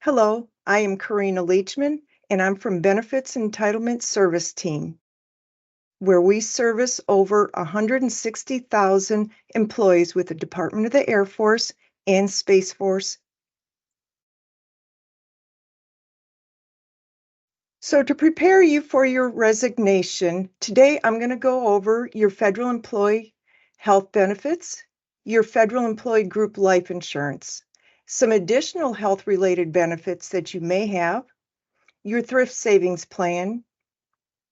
Hello, I am Karina Leachman, and I'm from Benefits Entitlement Service Team, where we service over 160,000 employees with the Department of the Air Force and Space Force. So to prepare you for your resignation, today I'm going to go over your federal employee health benefits, your federal employee group life insurance, some additional health-related benefits that you may have, your thrift savings plan,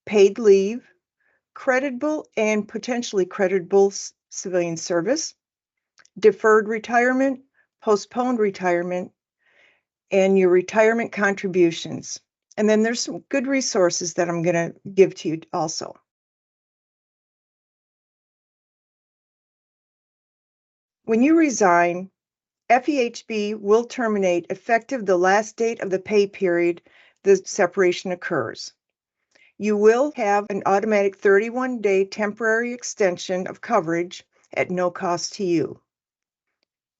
paid leave, creditable and potentially creditable civilian service, deferred retirement, postponed retirement, and your retirement contributions. And then there's some good resources that I'm going to give to you also. When you resign, FEHB will terminate effective the last date of the pay period the separation occurs. You will have an automatic 31-day temporary extension of coverage at no cost to you.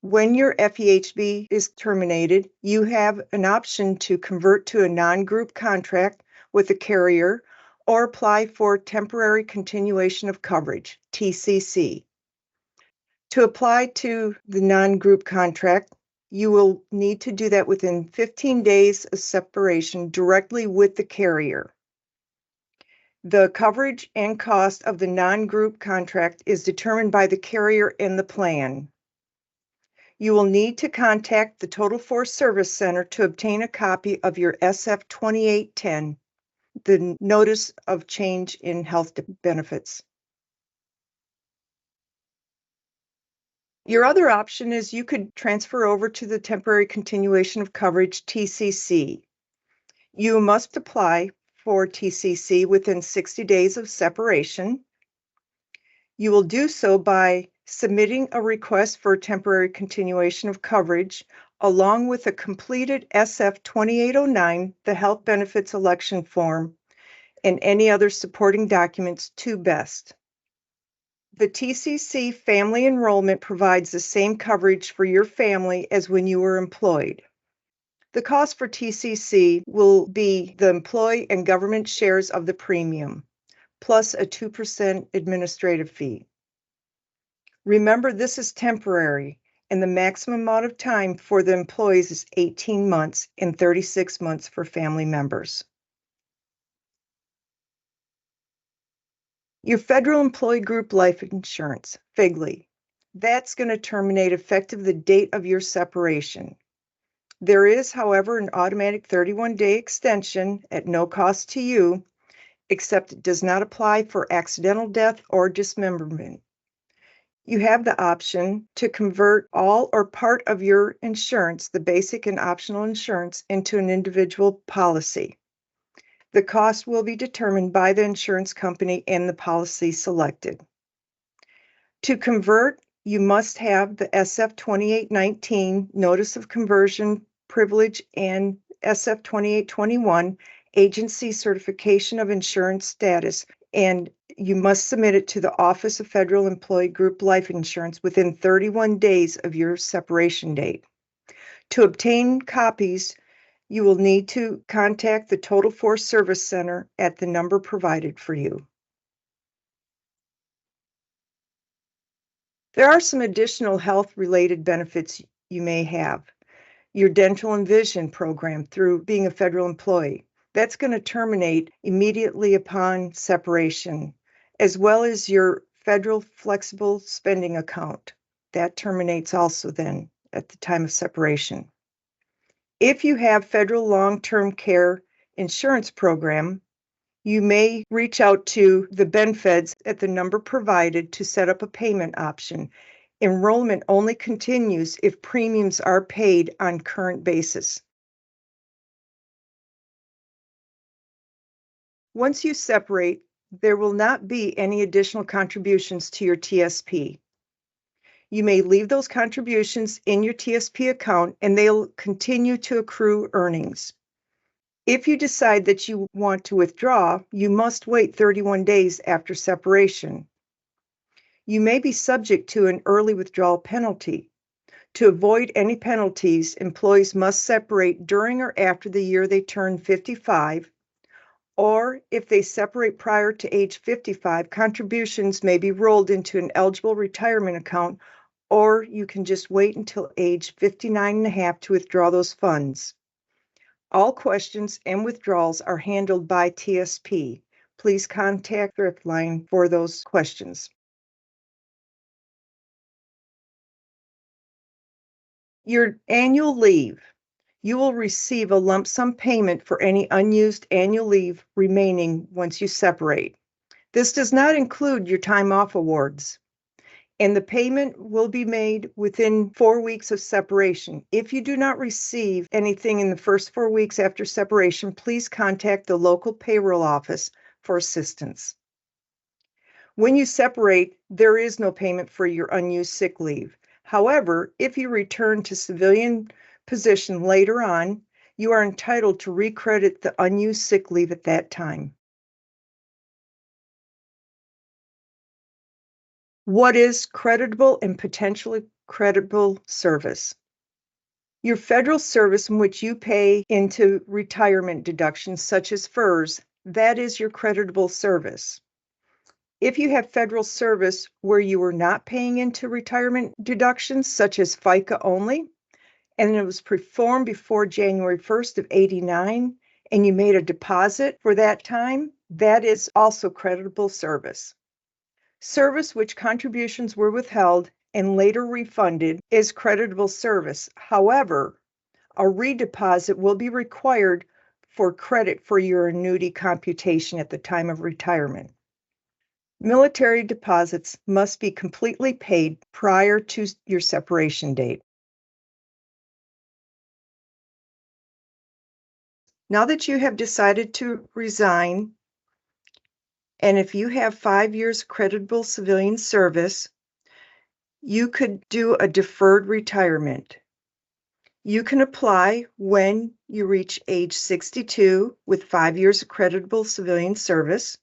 When your FEHB is terminated, you have an option to convert to a non-group contract with a carrier or apply for temporary continuation of coverage, TCC. To apply to the non-group contract, you will need to do that within 15 days of separation directly with the carrier. The coverage and cost of the non-group contract is determined by the carrier and the plan. You will need to contact the Total Force Service Center to obtain a copy of your SF 2810, the Notice of Change in Health Benefits. Your other option is you could transfer over to the Temporary Continuation of Coverage, TCC. You must apply for TCC within 60 days of separation. You will do so by submitting a request for temporary continuation of coverage along with a completed SF 2809, the Health Benefits Election Form, and any other supporting documents to BEST. The TCC family enrollment provides the same coverage for your family as when you were employed. The cost for TCC will be the employee and government shares of the premium, plus a 2% administrative fee. Remember, this is temporary, and the maximum amount of time for the employees is 18 months and 36 months for family members. Your Federal Employee Group Life Insurance, FEGLI, that's going to terminate effective the date of your separation. There is, however, an automatic 31-day extension at no cost to you, except it does not apply for accidental death or dismemberment. You have the option to convert all or part of your insurance, the basic and optional insurance, into an individual policy. The cost will be determined by the insurance company and the policy selected. To convert, you must have the SF 2819 Notice of Conversion Privilege and SF 2821 Agency Certification of Insurance Status, and you must submit it to the Office of Federal Employee Group Life Insurance within 31 days of your separation date. To obtain copies, you will need to contact the Total Force Service Center at the number provided for you. There are some additional health-related benefits you may have. Your dental and vision program through being a federal employee. That's going to terminate immediately upon separation, as well as your federal flexible spending account. That terminates also then at the time of separation. If you have federal long-term care insurance program, you may reach out to the BenFeds at the number provided to set up a payment option. Enrollment only continues if premiums are paid on current basis. Once you separate, there will not be any additional contributions to your TSP. You may leave those contributions in your TSP account and they'll continue to accrue earnings. If you decide that you want to withdraw, you must wait 31 days after separation. You may be subject to an early withdrawal penalty. To avoid any penalties, employees must separate during or after the year they turn 55, or if they separate prior to age 55, contributions may be rolled into an eligible retirement account, or you can just wait until age 59 and a half to withdraw those funds. All questions and withdrawals are handled by TSP. Please contact Thrift line for those questions. Your annual leave. You will receive a lump sum payment for any unused annual leave remaining once you separate. This does not include your time off awards, and the payment will be made within 4 weeks of separation. If you do not receive anything in the first 4 weeks after separation, please contact the local payroll office for assistance. When you separate, there is no payment for your unused sick leave. However, if you return to civilian position later on, you are entitled to recredit the unused sick leave at that time. What is creditable and potentially creditable service? Your federal service in which you pay into retirement deductions such as FERS, that is your creditable service. If you have federal service where you were not paying into retirement deductions such as FICA only, and it was performed before January 1st of 89, and you made a deposit for that time, that is also creditable service. Service which contributions were withheld and later refunded is creditable service. However, a redeposit will be required for credit for your annuity computation at the time of retirement. Military deposits must be completely paid prior to your separation date. Now that you have decided to resign, and if you have 5 years creditable civilian service, you could do a deferred retirement. You can apply when you reach age 62 with 5 years of creditable civilian service,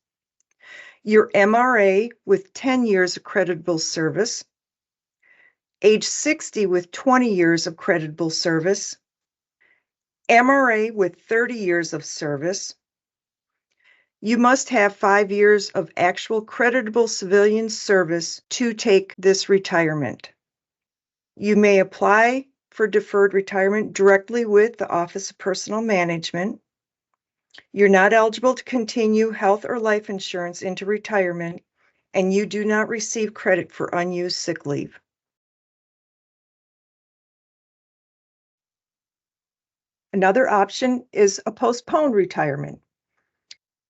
your MRA with 10 years of creditable service, age 60 with 20 years of creditable service, MRA with 30 years of service. You must have 5 years of actual creditable civilian service to take this retirement. You may apply for deferred retirement directly with the Office of Personnel Management. You're not eligible to continue health or life insurance into retirement, and you do not receive credit for unused sick leave. Another option is a postponed retirement.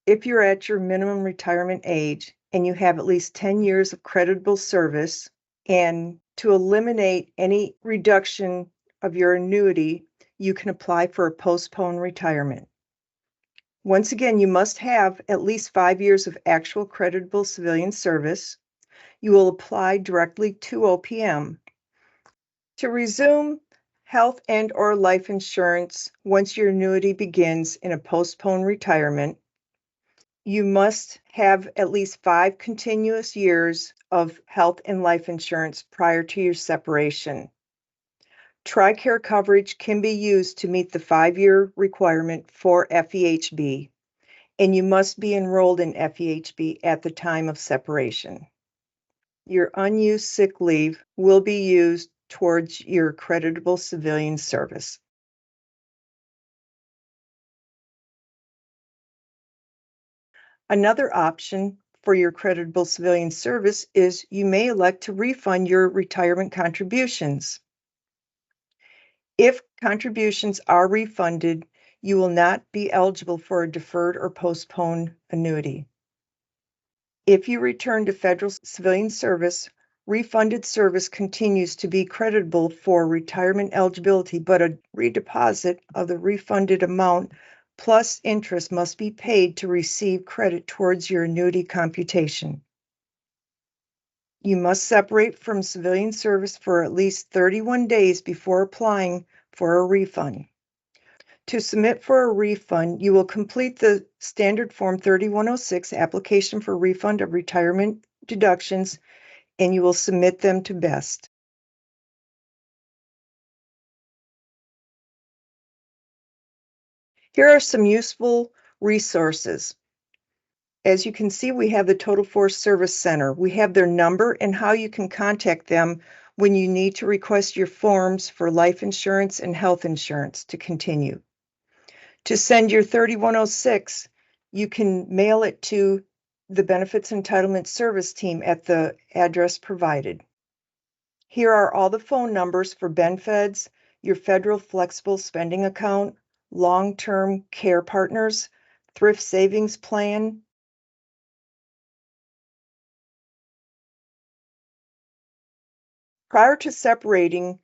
If you're at your minimum retirement age and you have at least 10 years of creditable service, and to eliminate any reduction of your annuity, you can apply for a postponed retirement. Once again, you must have at least 5 years of actual creditable civilian service. You will apply directly to OPM. To resume health and/or life insurance once your annuity begins in a postponed retirement, you must have at least 5 continuous years of health and life insurance prior to your separation. TRICARE coverage can be used to meet the 5-year requirement for FEHB, and you must be enrolled in FEHB at the time of separation. Your unused sick leave will be used towards your creditable civilian service. Another option for your creditable civilian service is you may elect to refund your retirement contributions. If contributions are refunded, you will not be eligible for a deferred or postponed annuity. If you return to federal civilian service, refunded service continues to be creditable for retirement eligibility, but a redeposit of the refunded amount plus interest must be paid to receive credit towards your annuity computation. You must separate from civilian service for at least 31 days before applying for a refund. To submit for a refund, you will complete the standard Form 3106 application for refund of retirement deductions, and you will submit them to BEST. Here are some useful resources. As you can see, we have the Total Force Service Center. We have their number and how you can contact them when you need to request your forms for life insurance and health insurance to continue. To send your 3106, you can mail it to the Benefits Entitlement Service Team at the address provided. Here are all the phone numbers for BenFeds, your Federal Flexible Spending Account, Long-Term Care Partners, Thrift Savings Plan. Prior to separating,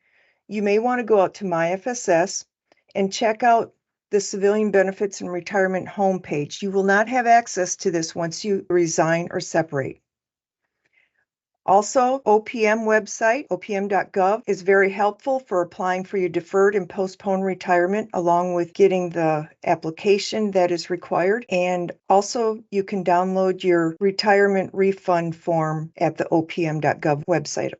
you may want to go out to MyFSS and check out the Civilian Benefits and Retirement homepage. You will not have access to this once you resign or separate. Also, OPM website, opm.gov, is very helpful for applying for your deferred and postponed retirement, along with getting the application that is required. And also, you can download your retirement refund form at the opm.gov website.